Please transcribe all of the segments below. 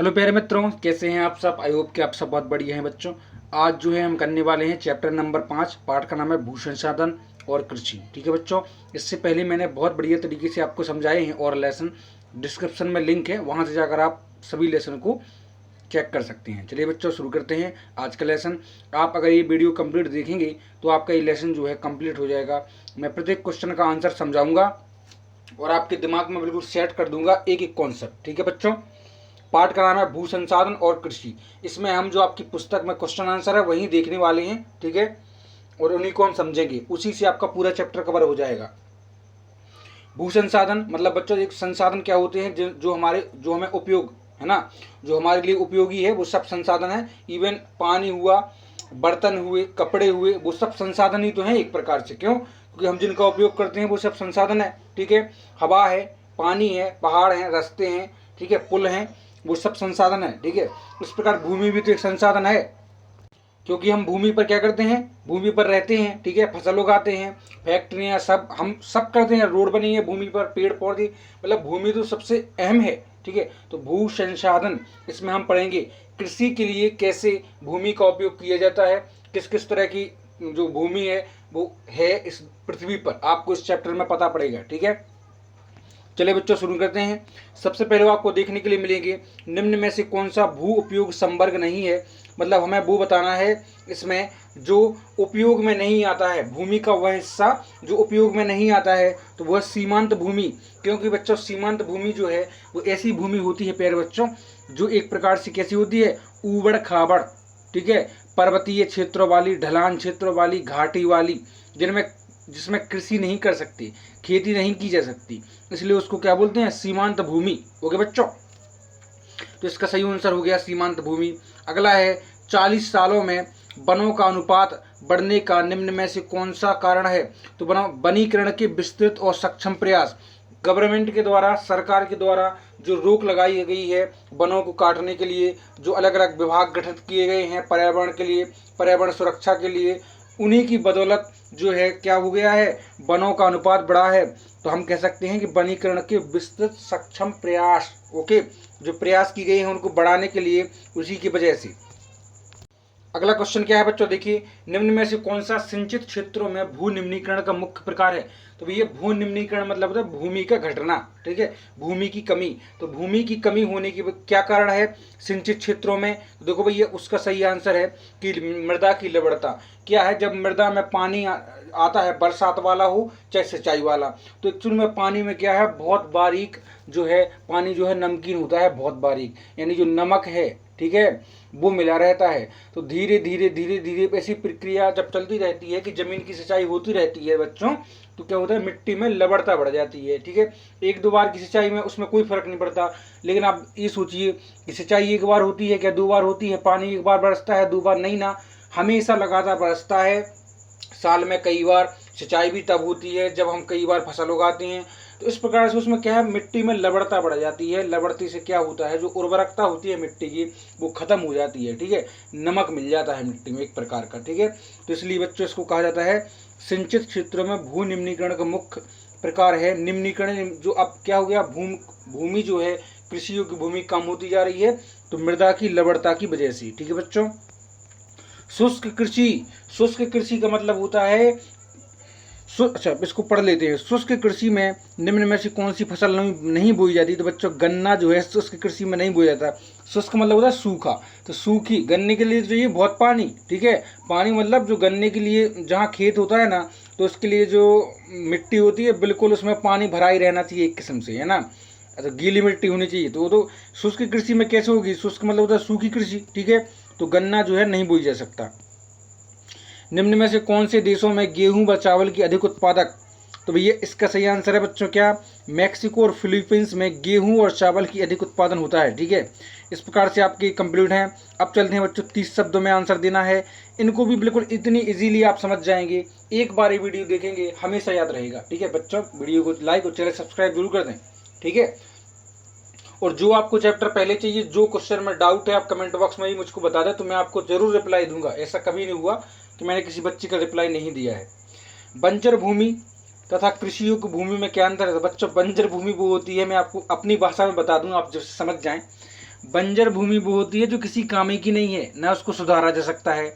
Hello प्यारे मित्रों, कैसे हैं आप सब। आई होप कि आप सब बहुत बढ़िया हैं बच्चों। आज जो है हम करने वाले हैं चैप्टर नंबर 5। पाठ का नाम है भू संसाधन और कृषि। ठीक है बच्चों, इससे पहले मैंने बहुत बढ़िया तरीके से आपको समझाए हैं और लेसन डिस्क्रिप्शन में लिंक है, वहाँ से जाकर आप सभी लेसन को चेक कर सकते हैं। चलिए बच्चों शुरू करते हैं आज का लेसन। आप अगर ये वीडियो कंप्लीट देखेंगे तो आपका ये लेसन जो है कंप्लीट हो जाएगा। मैं प्रत्येक क्वेश्चन का आंसर समझाऊंगा और आपके दिमाग में बिल्कुल सेट कर दूंगा एक एक कॉन्सेप्ट। ठीक है बच्चों, पाठ का नाम है भू संसाधन और कृषि। इसमें हम जो आपकी पुस्तक में क्वेश्चन आंसर है वही देखने वाले हैं। ठीक है, और उन्हीं को हम समझेंगे, उसी से आपका पूरा चैप्टर कवर हो जाएगा। भू संसाधन मतलब बच्चों एक संसाधन क्या होते हैं जो हमें उपयोग है ना, जो हमारे लिए उपयोगी है वो सब संसाधन है। इवन पानी हुआ, बर्तन हुए, कपड़े हुए, वो सब संसाधन ही तो हैं एक प्रकार से। क्यों? क्योंकि हम जिनका उपयोग करते हैं वो सब संसाधन है। ठीक है, हवा है, पानी है, पहाड़ हैं, रास्ते हैं, ठीक है, पुल हैं, वो सब संसाधन है। ठीक है, इस प्रकार भूमि भी तो एक संसाधन है, क्योंकि हम भूमि पर क्या करते हैं, भूमि पर रहते हैं। ठीक है, फसल उगाते हैं, फैक्ट्रियां सब हम सब करते हैं, रोड बनी है भूमि पर, पेड़ पौधे, मतलब भूमि तो सबसे अहम है। ठीक है, तो भू संसाधन इसमें हम पढ़ेंगे कृषि के लिए कैसे भूमि का उपयोग किया जाता है, किस किस तरह की जो भूमि है वो है इस पृथ्वी पर, आपको इस चैप्टर में पता पड़ेगा। ठीक है, चलिए बच्चों शुरू करते हैं। सबसे पहले आपको देखने के लिए मिलेंगे निम्न में से कौन सा भू उपयोग संवर्ग नहीं है। मतलब हमें वो बताना है इसमें जो उपयोग में नहीं आता है, भूमि का वह हिस्सा जो उपयोग में नहीं आता है, तो वह सीमांत भूमि। क्योंकि बच्चों सीमांत भूमि जो है वो ऐसी भूमि होती है प्यारे बच्चों जो एक प्रकार से कैसी होती है, ऊबड़ खाबड़, ठीक है, पर्वतीय क्षेत्रों वाली, ढलान क्षेत्रों वाली, घाटी वाली, जिसमें कृषि नहीं कर सकती, खेती नहीं की जा सकती, इसलिए उसको क्या बोलते हैं, सीमांत भूमि। ओके बच्चों, तो इसका सही आंसर हो गया सीमांत भूमि। अगला है 40 सालों में वनों का अनुपात बढ़ने का निम्न में से कौन सा कारण है। तो वनीकरण के विस्तृत और सक्षम प्रयास, गवर्नमेंट के द्वारा, सरकार के द्वारा जो रोक लगाई गई है वनों को काटने के लिए, जो अलग अलग विभाग गठित किए गए हैं पर्यावरण के लिए, पर्यावरण सुरक्षा के लिए, उन्हीं की बदौलत जो है क्या हो गया है, वनों का अनुपात बढ़ा है। तो हम कह सकते हैं कि वनीकरण के विस्तृत सक्षम प्रयास, ओके, जो प्रयास की गए हैं उनको बढ़ाने के लिए, उसी की वजह से। अगला क्वेश्चन क्या है बच्चों, देखिए निम्न में से कौन सा सिंचित क्षेत्रों में भू निम्नीकरण का मुख्य प्रकार है। तो भैया भू निम्नीकरण मतलब होता है भूमि का घटना, ठीक है, भूमि की कमी। तो भूमि की कमी होने की क्या कारण है सिंचित क्षेत्रों में। तो देखो भैया उसका सही आंसर है कि मृदा की लवणता। क्या है, जब मृदा में पानी आता है, बरसात वाला हो चाहे सिंचाई वाला, तो एक्चुअल में पानी में क्या है, बहुत बारीक जो है पानी जो है नमकीन होता है, बहुत बारीक, यानी जो नमक है, ठीक है, वो मिला रहता है। तो धीरे धीरे धीरे धीरे ऐसी प्रक्रिया जब चलती रहती है कि जमीन की सिंचाई होती रहती है बच्चों, तो क्या होता है, मिट्टी में लवणता बढ़ जाती है। ठीक है, एक दो बार की सिंचाई में उसमें कोई फर्क नहीं पड़ता, लेकिन आप ये सोचिए कि सिंचाई एक बार होती है क्या, 2 बार होती है, पानी एक बार बरसता है, 2 बार नहीं ना, हमेशा लगातार बरसता है। साल में कई बार सिंचाई भी तब होती है जब हम कई बार फसल उगाते हैं। तो इस प्रकार से उसमें क्या है, मिट्टी में लवणता बढ़ जाती है। लवणती से क्या होता है, जो उर्वरकता होती है मिट्टी की वो खत्म हो जाती है। ठीक है, नमक मिल जाता है मिट्टी में एक प्रकार का। ठीक है, तो इसलिए बच्चों इसको कहा जाता है सिंचित क्षेत्रों में भू निम्नीकरण का मुख्य प्रकार है निम्नीकरण। जो अब क्या हो गया, भूमि जो है, कृषि योग्य भूमि कम होती जा रही है, तो मृदा की लवणता की वजह से। ठीक है बच्चों, शुष्क कृषि, शुष्क कृषि का मतलब होता है अच्छा इसको पढ़ लेते हैं। शुष्क कृषि में निम्न में से कौन सी फसल नहीं बोई जाती। तो बच्चों गन्ना जो है शुष्क कृषि में नहीं बोया जाता। शुष्क मतलब होता है सूखा, तो सूखी, गन्ने के लिए चाहिए बहुत पानी। ठीक है, पानी मतलब जो गन्ने के लिए जहाँ खेत होता है ना, तो उसके लिए जो मिट्टी होती है बिल्कुल उसमें पानी भरा ही रहना चाहिए एक किस्म से, है ना, तो गीली मिट्टी होनी चाहिए। तो शुष्क कृषि में कैसे होगी, शुष्क मतलब होता है सूखी कृषि। ठीक है, तो गन्ना जो है नहीं बोई जा सकता। निम्न में से कौन से देशों में गेहूं व चावल की अधिक उत्पादक। तो भैया इसका सही आंसर है बच्चों क्या, मैक्सिको और फिलीपींस में गेहूं और चावल की अधिक उत्पादन होता है। ठीक है, इस प्रकार से आपके कंप्लीट हैं। अब चलते हैं बच्चों, 30 शब्दों में आंसर देना है। इनको भी बिल्कुल इतनी इजीली आप समझ जाएंगे, एक बार ये वीडियो देखेंगे हमेशा याद रहेगा। ठीक है बच्चों, वीडियो को लाइक और चैनल सब्सक्राइब जरूर कर दें। ठीक है, और जो आपको चैप्टर पहले चाहिए, जो क्वेश्चन में डाउट है, आप कमेंट बॉक्स में ही मुझको बता दें, तो मैं आपको जरूर रिप्लाई दूंगा। ऐसा कभी नहीं हुआ कि मैंने किसी बच्चे का रिप्लाई नहीं दिया है। बंजर भूमि तथा कृषि योग्य भूमि में क्या अंतर है। तो बच्चों बंजर भूमि वो होती है, मैं आपको अपनी भाषा में बता दूं, आप जब समझ जाएं। बंजर भूमि वो होती है जो किसी काम की नहीं है, ना उसको सुधारा जा सकता है।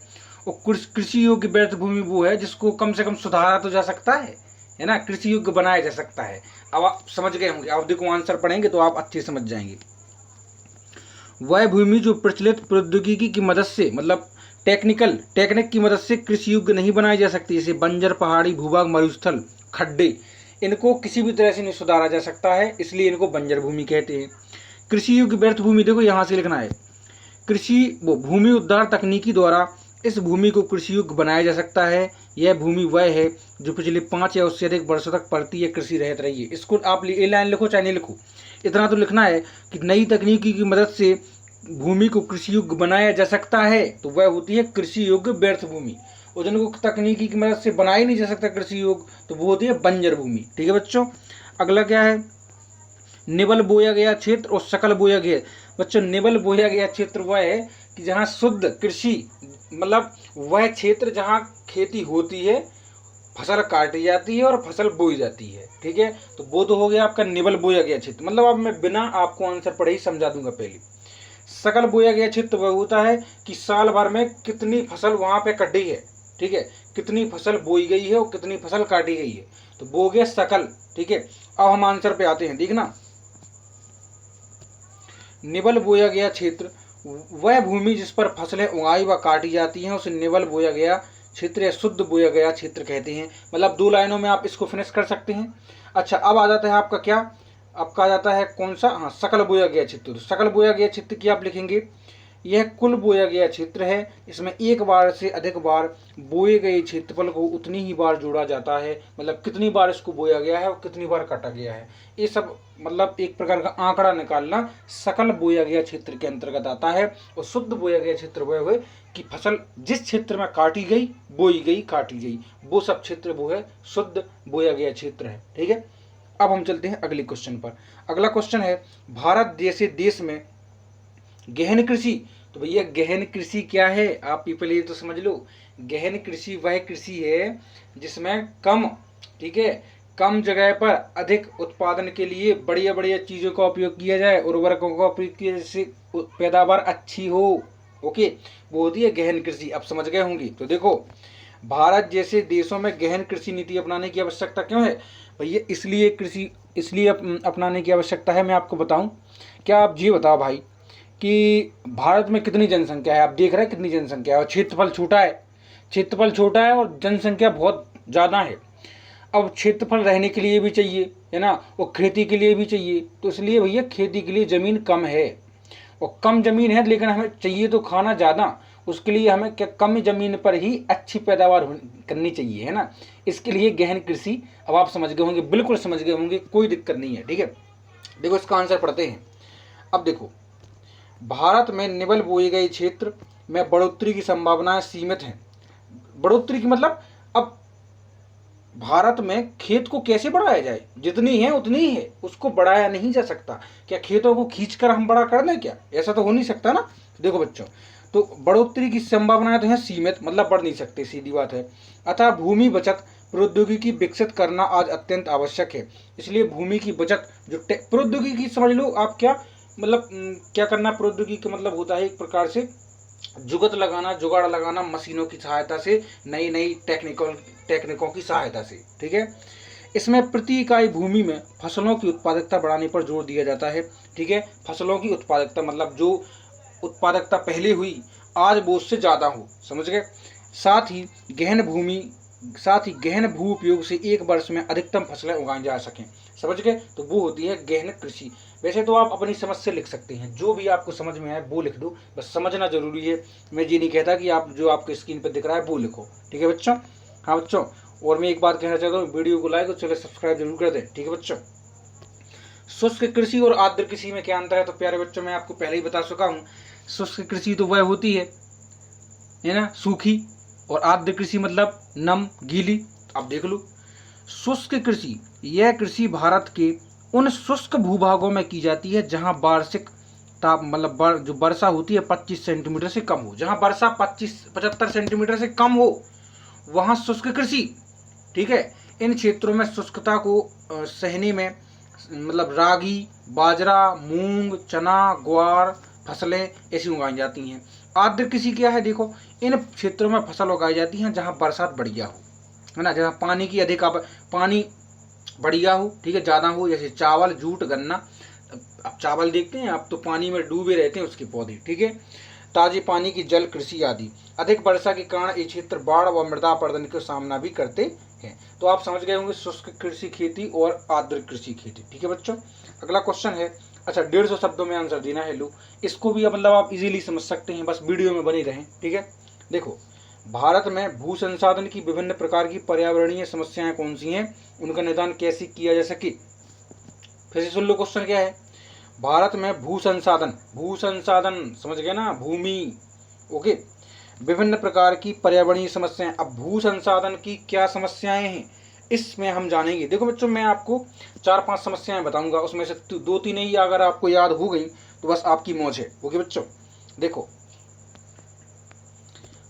और कृषि योग्य व्यर्थ भूमि वो है जिसको कम से कम सुधारा तो जा सकता है ना, कृषि योग्य बनाया जा सकता है। अब आप समझ गए होंगे, अब देखो आंसर पढ़ेंगे तो आप अच्छे समझ जाएंगे। वह भूमि जो प्रचलित प्रौद्योगिकी की मदद से, मतलब टेक्निक की मदद से कृषि योग्य नहीं बनाई जा सकती, जैसे बंजर, पहाड़ी भूभाग, मरुस्थल, खड्डे, इनको किसी भी तरह से नहीं सुधारा जा सकता है, इसलिए इनको बंजर भूमि कहते हैं। कृषि योग्य व्यर्थ भूमि देखो यहाँ से लिखना है, कृषि वो भूमि उद्धार तकनीकी द्वारा इस भूमि को कृषि योग्य बनाया जा सकता है। यह भूमि वह है जो पिछले 5 या उससे अधिक वर्षों तक पड़ती है कृषि रहित रही है। इसको आप ये लाइन लिखो चाहे नहीं लिखो, इतना तो लिखना है कि नई तकनीकी की मदद से भूमि को कृषि योग्य बनाया जा सकता है, तो वह होती है कृषि योग्य व्यर्थ भूमि। और जिनको तकनीकी की मदद से बनाया नहीं जा सकता कृषि योग्य, तो वो होती है बंजर भूमि। ठीक है बच्चों, अगला क्या है, निबल बोया गया क्षेत्र और सकल बोया गया। बच्चों निबल बोया गया क्षेत्र वह है कि जहाँ शुद्ध कृषि, मतलब वह क्षेत्र जहाँ खेती होती है, फसल काटी जाती है और फसल बोई जाती है। ठीक है, तो वो तो हो गया आपका निबल बोया गया क्षेत्र। मतलब अब मैं बिना आपको आंसर पढ़े ही समझा दूंगा। पहले सकल बोया गया क्षेत्र वह होता है कि साल भर में कितनी फसल वहां पे कटी है, ठीक है, कितनी फसल बोई गई है और कितनी फसल काटी गई है, तो वो गया सकल। ठीक है, अब हम आंसर पे आते हैं, ठीक ना। निबल बोया गया क्षेत्र वह भूमि जिस पर फसलें उगाई व काटी जाती हैं उसे निबल बोया गया क्षेत्र या शुद्ध बोया गया क्षेत्र कहते हैं। मतलब 2 लाइनों में आप इसको फिनिश कर सकते हैं। अच्छा, अब आ जाता है आपका क्या, आपका आ जाता है कौन सा, हाँ, सकल बोया गया क्षेत्र। तो सकल बोया गया क्षेत्र की आप लिखेंगे, यह कुल बोया गया क्षेत्र है, इसमें एक बार से अधिक बार बोए गए क्षेत्रफल को उतनी ही बार जोड़ा जाता है। मतलब कितनी बार इसको बोया गया है और कितनी बार काटा गया है, ये सब मतलब एक प्रकार का आंकड़ा निकालना सकल बोया गया क्षेत्र के अंतर्गत आता है। और शुद्ध बोया गया क्षेत्र वह है कि फसल जिस क्षेत्र में काटी गई, बोई गई, काटी गई, वो सब क्षेत्र वो है शुद्ध बोया गया क्षेत्र है। ठीक है, अब हम चलते हैं अगले क्वेश्चन पर। अगला क्वेश्चन है, भारत जैसे देश में गहन कृषि। तो भैया गहन कृषि क्या है, आप पहले तो समझ लो। गहन कृषि वह कृषि है जिसमें कम, ठीक है, कम जगह पर अधिक उत्पादन के लिए बढ़िया बढ़िया चीज़ों का उपयोग किया जाए, उर्वरकों का उपयोग किया जिससे पैदावार अच्छी हो। ओके, वो होती है गहन कृषि। अब समझ गए होंगे। तो देखो, भारत जैसे देशों में गहन कृषि नीति अपनाने की आवश्यकता क्यों है भैया, इसलिए अपनाने की आवश्यकता है। मैं आपको बताऊं, क्या आप ये बताओ भाई कि भारत में कितनी जनसंख्या है, आप देख रहे हैं कितनी जनसंख्या है, और क्षेत्रफल छोटा है और जनसंख्या बहुत ज़्यादा है। अब क्षेत्रफल रहने के लिए भी चाहिए, है ना, और खेती के लिए भी चाहिए। तो इसलिए भैया खेती के लिए ज़मीन कम है, और कम ज़मीन है लेकिन हमें चाहिए तो खाना ज़्यादा। उसके लिए हमें क्या कम ज़मीन पर ही अच्छी पैदावार करनी चाहिए, है ना। इसके लिए गहन कृषि, अब आप समझ गए होंगे, बिल्कुल समझ गए होंगे, कोई दिक्कत नहीं है। ठीक है, देखो इसका आंसर पढ़ते हैं। अब देखो, भारत में निबल बोए गए क्षेत्र में बढ़ोतरी की संभावनाएं सीमित हैं। बढ़ोतरी की मतलब, अब भारत में खेत को कैसे बढ़ाया जाए, जितनी है उतनी ही है, उसको बढ़ाया नहीं जा सकता। क्या खेतों को खींचकर हम बड़ा कर दें क्या, ऐसा तो हो नहीं सकता ना। देखो बच्चों, तो बढ़ोतरी की संभावनाएं तो है सीमित, मतलब बढ़ नहीं सकते, सीधी बात है। अतः भूमि बचत प्रौद्योगिकी विकसित करना आज अत्यंत आवश्यक है। इसलिए भूमि की बचत जो प्रौद्योगिकी समझ लो आप, क्या मतलब क्या करना, प्रौद्योगिकी मतलब होता है एक प्रकार से जुगत लगाना, जुगाड़ लगाना मशीनों की सहायता से, नई नई टेक्निकों की सहायता से। ठीक है, इसमें प्रति इकाई भूमि में फसलों की उत्पादकता बढ़ाने पर जोर दिया जाता है। ठीक है, फसलों की उत्पादकता मतलब जो उत्पादकता पहले हुई आज वो उससे ज़्यादा हो, समझ गए। साथ ही गहन भू उपयोग से एक वर्ष में अधिकतम फसलें उगाई जा सकें, समझ गए। तो वो होती है गहन कृषि। वैसे तो आप अपनी समझ से लिख सकते हैं, जो भी आपको समझ में आए वो लिख दो, बस समझना जरूरी है। मैं ये नहीं कहता कि आप जो आपको स्क्रीन पर दिख रहा है वो लिखो। ठीक है बच्चों, हाँ बच्चों, और मैं एक बात कहना चाहता हूँ, वीडियो को लाइक और चैनल सब्सक्राइब जरूर कर दें। ठीक है बच्चों, शुष्क कृषि और आर्द्र कृषि में क्या अंतर है, तो प्यारे बच्चों मैं आपको पहले ही बता चुका हूँ। शुष्क कृषि तो वह होती है ना, सूखी, और आर्द्र कृषि मतलब नम, गीली। आप देख लो, शुष्क कृषि, यह कृषि भारत के उन शुष्क भूभागों में की जाती है जहां वार्षिक ताप मतलब जो वर्षा होती है 25 सेंटीमीटर से कम हो। जहां वर्षा 75 सेंटीमीटर से कम हो वहां शुष्क कृषि। ठीक है, इन क्षेत्रों में शुष्कता को सहने में मतलब रागी, बाजरा, मूंग, चना, ग्वार, फसलें ऐसी उगाई जाती हैं। आर्द्र कृषि क्या है, देखो इन क्षेत्रों में फसल उगाई जाती हैं जहाँ बरसात बढ़िया हो, है ना, जहाँ पानी की अधिक पानी बढ़िया हो, ठीक है, ज़्यादा हो, जैसे चावल, जूट, गन्ना। अब चावल देखते हैं, अब तो पानी में डूबे रहते हैं उसके पौधे, ठीक है। ताजे पानी की जल कृषि आदि। अधिक वर्षा के कारण ये क्षेत्र बाढ़ व मृदा अपरदन का सामना भी करते हैं। तो आप समझ गए होंगे शुष्क कृषि खेती और आर्द्र कृषि खेती, ठीक है बच्चों। अगला क्वेश्चन है, अच्छा 150 शब्दों में आंसर देना है। लो, इसको भी मतलब आप इजीली समझ सकते हैं, बस वीडियो में बने रहें, ठीक है। देखो, भारत में भू संसाधन की विभिन्न प्रकार की पर्यावरणीय समस्याएं कौन सी हैं, उनका निदान कैसे किया जा सके। फिर से सुन लो, क्वेश्चन क्या है, भारत में भू संसाधन समझ गए ना, भूमि, ओके, विभिन्न प्रकार की पर्यावरणीय समस्याएं। अब भू संसाधन की क्या समस्याएं हैं इसमें हम जानेंगे। देखो बच्चों, मैं आपको 4-5 समस्याएं बताऊंगा, उसमें से 2-3 ही अगर आपको याद हो गई तो बस आपकी मौज है, ओके बच्चों। देखो,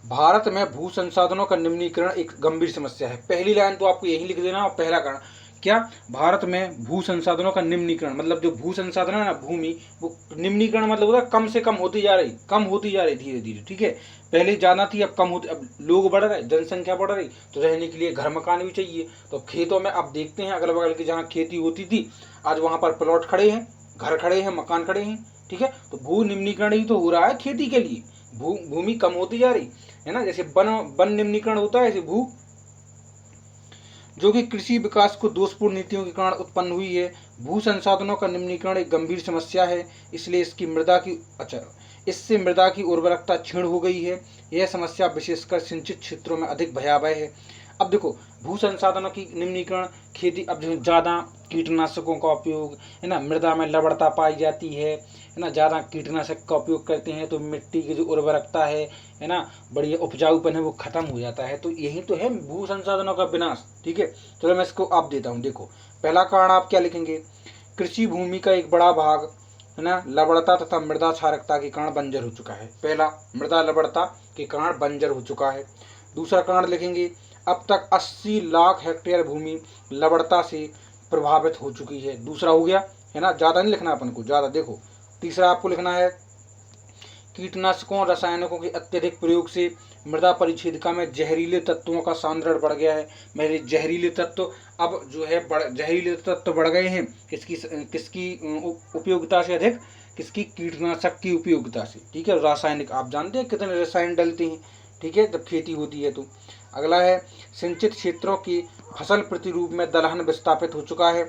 भारत में भू संसाधनों का निम्नीकरण एक गंभीर समस्या है। पहली लाइन तो आपको यही लिख देना, और पहला कारण क्या, भारत में भू संसाधनों का निम्नीकरण, मतलब जो भू संसाधन है ना, भूमि, वो निम्नीकरण मतलब होता है कम से कम होती जा रही, धीरे धीरे, ठीक है। पहले ज़्यादा थी, अब कम होती, अब लोग बढ़ रहे, जनसंख्या बढ़ रही, तो रहने के लिए घर मकान भी चाहिए। तो खेतों में अब देखते हैं अगल बगल की जहाँ खेती होती थी, आज वहाँ पर प्लॉट खड़े हैं, घर खड़े हैं, मकान खड़े हैं, ठीक है। तो भू निम्नीकरण ही तो हो रहा है खेती के लिए, भूमि कम होती जा रही है ना। जैसे वन निम्नीकरण होता है, ऐसे भू, जो कि कृषि विकास को दोषपूर्ण नीतियों के कारण उत्पन्न हुई है। भू संसाधनों का निम्नीकरण एक गंभीर समस्या है, इसलिए इससे मृदा की उर्वरकता क्षीण हो गई है। यह समस्या विशेषकर सिंचित क्षेत्रों में अधिक भयावह है। अब देखो, भू संसाधनों की निम्नीकरण खेती, अब जो ज़्यादा कीटनाशकों का उपयोग, है ना, मृदा में लवणता पाई जाती है ना, ज़्यादा कीटनाशक का उपयोग करते हैं तो मिट्टी की जो उर्वरकता है ना, बढ़िया उपजाऊपन है वो खत्म हो जाता है। तो यही तो है भू संसाधनों का विनाश, ठीक है। चलो मैं इसको आप देता हूँ। देखो, पहला कारण आप क्या लिखेंगे, कृषि भूमि का एक बड़ा भाग, है ना, लवणता तथा मृदा क्षारकता के कारण बंजर हो चुका है। पहला, मृदा लवणता के कारण बंजर हो चुका है। दूसरा कारण लिखेंगे, अब तक 80 लाख हेक्टेयर भूमि लवणता से प्रभावित हो चुकी है। दूसरा हो गया, है ना, ज़्यादा नहीं लिखना अपन को, ज़्यादा। देखो, तीसरा आपको लिखना है, कीटनाशकों रसायनों के अत्यधिक प्रयोग से मृदा परिच्छेदिका में जहरीले तत्वों का सांद्रण बढ़ गया है। मेरे जहरीले तत्व अब जो है जहरीले तत्व बढ़ गए हैं, किसकी उपयोगिता से अधिक, किसकी, कीटनाशक की उपयोगिता से, ठीक है। रासायनिक, आप जानते हैं कितने रसायन डलते हैं, ठीक है, जब खेती होती है तो। अगला है, सिंचित क्षेत्रों की फसल प्रतिरूप में दलहन विस्थापित हो चुका है।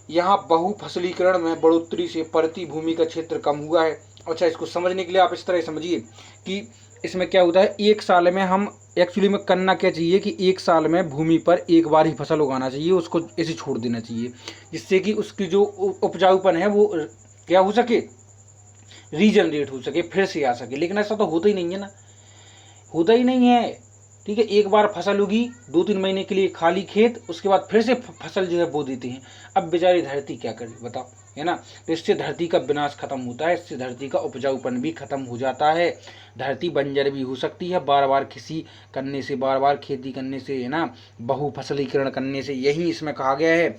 यहाँ बहुफसलीकरण में बढ़ोतरी से परती भूमि का क्षेत्र कम हुआ है। अच्छा, इसको समझने के लिए आप इस तरह समझिए कि इसमें क्या होता है, एक साल में हम एक्चुअली में करना क्या चाहिए कि एक साल में भूमि पर एक बार ही फसल उगाना चाहिए, उसको ऐसे छोड़ देना चाहिए, जिससे कि उसकी जो उपजाऊपन है वो क्या हो सके, रीजनरेट हो सके, फिर से आ सके। लेकिन ऐसा तो होता ही नहीं है ना, होता ही नहीं है, ठीक है। एक बार फसल उगी, 2-3 महीने के लिए खाली खेत, उसके बाद फिर से फसल जो है बो देते हैं। अब बेचारी धरती क्या करे बताओ, है ना। तो इससे धरती का विनाश खत्म होता है, इससे धरती का उपजाऊपन भी खत्म हो जाता है, धरती बंजर भी हो सकती है बार बार कृषि करने से, बार बार खेती करने से, है ना, बहुफसलीकरण करने से। यही इसमें कहा गया है,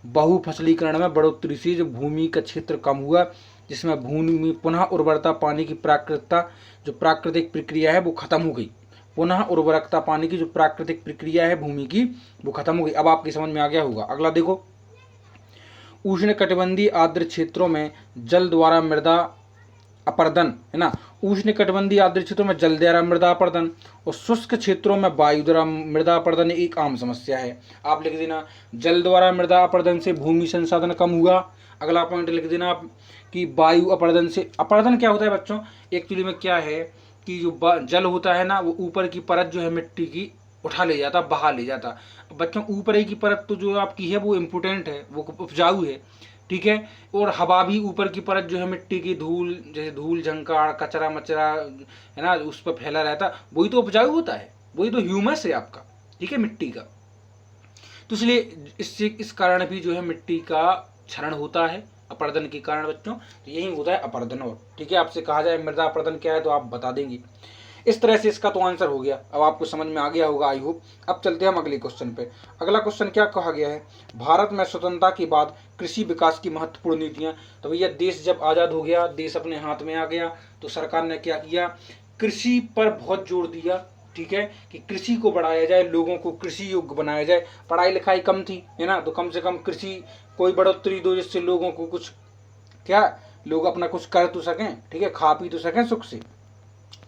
बहुफसलीकरण में बढ़ोतरी से जो भूमि का क्षेत्र कम हुआ, जिसमें भूमि पुनः उर्वरता पाने की प्राकृतिक प्रक्रिया है वो खत्म हो गई। पुनः उर्वरकता पाने की जो प्राकृतिक प्रक्रिया है भूमि की, वो खत्म हो गई। अब आपकी समझ में आ गया होगा। अगला देखो, उष्णकटिबंधीय आर्द्र क्षेत्रों में जल द्वारा मृदा अपरदन, है ना, उष्णकटिबंधीय आर्द्र क्षेत्रों में जल द्वारा मृदा अपरदन और शुष्क क्षेत्रों में वायु द्वारा मृदा अपरदन एक आम समस्या है। आप लिख देना, जल द्वारा मृदा अपरदन से भूमि संसाधन कम हुआ। अगला पॉइंट लिख देना आप कि वायु अपरदन से, अपरदन क्या होता है बच्चों, एक्चुअली में क्या है कि जो जल होता है ना, वो ऊपर की परत जो है मिट्टी की उठा ले जाता, बहा ले जाता। बच्चों, ऊपर की परत तो जो आपकी है वो इम्पोर्टेंट है, वो उपजाऊ है, ठीक है। और हवा भी, ऊपर की परत जो है मिट्टी की धूल, जैसे धूल झंकार कचरा मचरा, है ना, उस पर फैला रहता, वही तो उपजाऊ होता है, वही तो ह्यूमस है आपका, ठीक है, मिट्टी का। तो इसलिए इससे इस कारण भी जो है मिट्टी का क्षरण होता है अपरदन के कारण बच्चों। तो यही होता है अपरदन। और ठीक है, आपसे कहा जाए मृदा अपरदन क्या है तो आप बता देंगे। इस तरह से इसका तो आंसर हो गया, अब आपको समझ में आ गया होगा आई होप। अब चलते हैं हम अगले क्वेश्चन पे। अगला क्वेश्चन क्या कहा गया है, भारत में स्वतंत्रता के बाद कृषि विकास की महत्वपूर्ण नीतियां। तो भैया देश जब आज़ाद हो गया, देश अपने हाथ में आ गया, तो सरकार ने क्या किया, कृषि पर बहुत जोर दिया, ठीक है, कि कृषि को बढ़ाया जाए, लोगों को कृषि योग्य बनाया जाए। पढ़ाई लिखाई कम थी, है ना, तो कम से कम कृषि कोई बढ़ोतरी दो, जिससे लोगों को कुछ, क्या, लोग अपना कुछ कर तो सकें, ठीक है, खा पी तो सकें सुख से।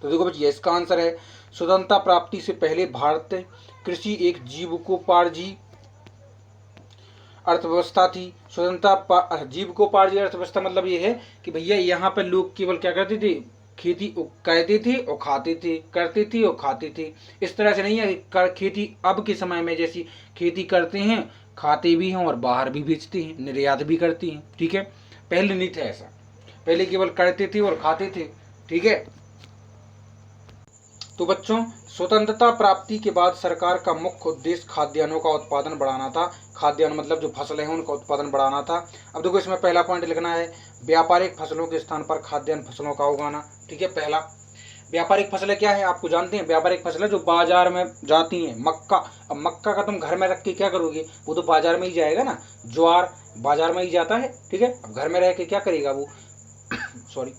तो देखो बच्चे इसका आंसर है, स्वतंत्रता प्राप्ति से पहले भारत कृषि एक जीविकोपार्जी अर्थव्यवस्था थी। स्वतंत्रता जीविकोपार्जी अर्थव्यवस्था मतलब ये है कि भैया यहाँ पे लोग केवल क्या करते थे, खेती करते थे और खाते थे, करते थे और खाते थे। इस तरह से नहीं है कि खेती अब के समय में जैसी खेती करते हैं, खाते भी हैं और बाहर भी बेचते हैं, निर्यात भी करते हैं, ठीक है। पहले नहीं था ऐसा, पहले केवल करते थे और खाते थे, ठीक है। तो बच्चों स्वतंत्रता प्राप्ति के बाद सरकार का मुख्य उद्देश्य खाद्यान्नों का उत्पादन बढ़ाना था। खाद्यान्न मतलब जो फसलें हैं उनका उत्पादन बढ़ाना था। अब देखो इसमें पहला पॉइंट लिखना है, व्यापारिक फसलों के स्थान पर खाद्यान्न फसलों का उगाना, ठीक है। पहला, व्यापारिक फसलें क्या है आपको जानते हैं, व्यापारिक फसलें जो बाजार में जाती हैं। मक्का, अब मक्का का तुम घर में रख के क्या करोगे, वो तो बाजार में ही जाएगा ना, ज्वार बाजार में ही जाता है, ठीक है। अब घर में रह के क्या करेगा वो सॉरी।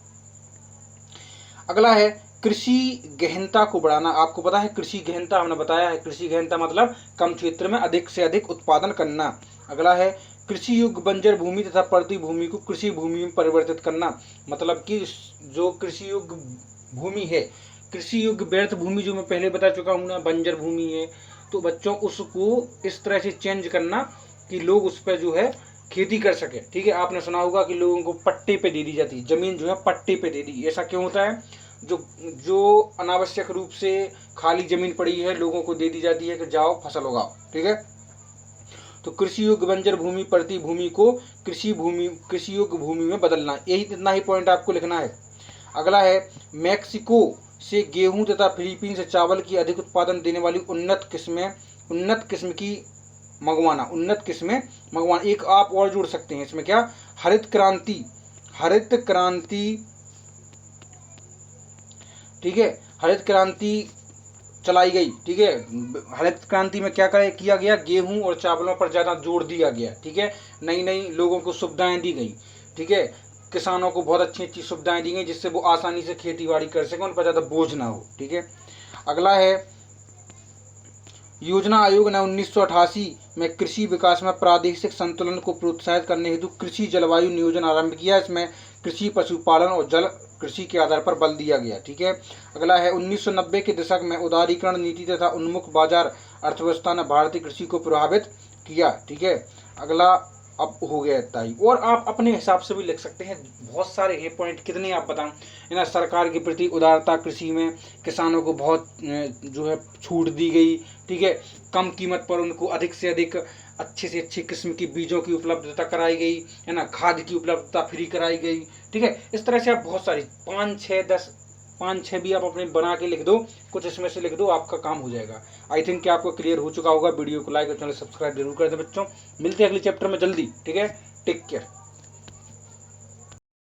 अगला है कृषि गहनता को बढ़ाना। आपको पता है कृषि गहनता, हमने बताया है, कृषि गहनता मतलब कम क्षेत्र में अधिक से अधिक उत्पादन करना। अगला है कृषि योग्य बंजर भूमि तथा पड़ती भूमि को कृषि भूमि में परिवर्तित करना, मतलब कि जो कृषि योग्य भूमि है, कृषि योग्य व्यर्थ भूमि जो मैं पहले बता चुका हूँ ना, बंजर भूमि है, तो बच्चों उसको इस तरह से चेंज करना कि लोग उस पर जो है खेती कर सके, ठीक है। आपने सुना होगा कि लोगों को पट्टे पे दे दी जाती है, जमीन जो है पट्टे पे दे दी। ऐसा क्यों होता है, जो अनावश्यक रूप से खाली जमीन पड़ी है लोगों को दे दी जाती है कि जाओ फसल उगाओ, ठीक है। तो कृषि योग्य बंजर भूमि पड़ती भूमि को कृषि योग्य भूमि में बदलना, यही इतना ही पॉइंट आपको लिखना है। अगला है मैक्सिको से गेहूं तथा फिलीपीन से चावल की अधिक उत्पादन देने वाली उन्नत किस्म की मंगवाना, उन्नत किस्में मंगवाना। एक आप और जोड़ सकते हैं इसमें, क्या, हरित क्रांति, ठीक है, हरित क्रांति चलाई गई, ठीक है। हरित क्रांति में क्या किया गया, गेहूं और चावलों पर ज़्यादा जोर दिया गया, ठीक है। नई नई लोगों को सुविधाएं दी गई, ठीक है। किसानों को बहुत अच्छी अच्छी सुविधाएं दी गई जिससे वो आसानी से खेती बाड़ी कर सकें, उन पर ज़्यादा बोझ ना हो, ठीक है। अगला है योजना आयोग ने 1988 में कृषि विकास में प्रादेशिक संतुलन को प्रोत्साहित करने हेतु कृषि जलवायु नियोजन आरंभ किया। इसमें कृषि, पशुपालन और जल कृषि के आधार पर बल दिया गया, ठीक है। अगला है 1990 के दशक में उदारीकरण नीति तथा उन्मुख बाजार अर्थव्यवस्था ने भारतीय कृषि को प्रभावित किया, ठीक है। अगला अब हो गया इतना ही, और आप अपने हिसाब से भी लिख सकते हैं, बहुत सारे हैं पॉइंट, कितने आप बताएं, है ना। सरकार के प्रति उदारता, कृषि में किसानों को बहुत जो है छूट दी गई, ठीक है। कम कीमत पर उनको अधिक से अधिक अच्छे से अच्छी किस्म की बीजों की उपलब्धता कराई गई, है ना, खाद की उपलब्धता फ्री कराई गई, ठीक है। इस तरह से आप बहुत सारी 5-6 भी आप अपने बना के लिख दो, कुछ इसमें से लिख दो, आपका काम हो जाएगा। आई थिंक कि आपको क्लियर हो चुका होगा। वीडियो को लाइक और चैनल सब्सक्राइब जरूर कर दें बच्चों। मिलते हैं अगले चैप्टर में जल्दी, ठीक है। Take care.